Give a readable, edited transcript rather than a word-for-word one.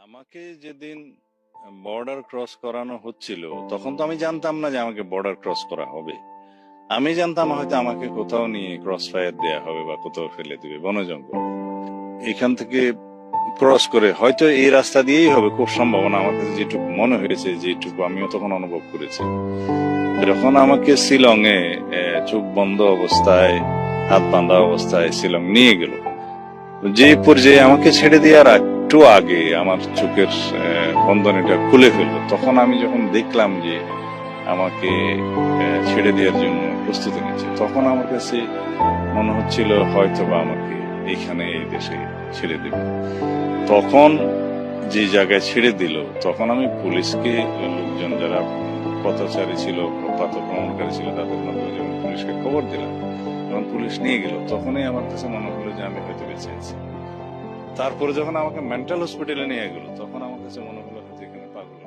আমাকে যেদিন border cross করানো হচ্ছিল তখন তো আমি জানতাম না যে আমাকে বর্ডার ক্রস করা হবে। আমি জানতাম হয়তো আমাকে কোথাও নিয়ে ক্রস ফায়ার দেয়া হবে বা কোথাও ফেলে দিবে বন জঙ্গল। এখান থেকে ক্রস করে হয়তো এই রাস্তা দিয়েই হবে, খুব সম্ভাবনা। আমার কাছে যেটুকু মনে হয়েছে, যেটুকু আমিও তখন অনুভব করেছি, যখন আমাকে শিলং এ চোখ বন্ধ অবস্থায়, হাত বাঁধা অবস্থায় শিলং নিয়ে গেল, যে পর্যায়ে আমাকে ছেড়ে দেওয়ার একটু আগে আমার চোখের বন্ধনীটা খুলে ফেললো, তখন আমি যখন দেখলাম যে আমাকে ছেড়ে দেওয়ার জন্য প্রস্তুতি নিচ্ছে, তখন আমার কাছে মনে হচ্ছিল হয়তো বা আমাকে এইখানে এই দেশে ছেড়ে দেবে। তখন যে জায়গায় ছেড়ে দিল, তখন আমি পুলিশকে, লোকজন যারা পথচারী ছিল, পথ ভ্রমণকারী ছিল, তাদের মাধ্যমে যখন পুলিশকে খবর দিলাম, যখন পুলিশ নিয়ে গেল, তখনই আমার কাছে মনে হলো যে আমি হয়তো বেঁচে আছি। তারপরে যখন আমাকে মেন্টাল হসপিটালে নিয়ে গেল, তখন আমার কাছে মনে হলো হয়তো এখানে পাগল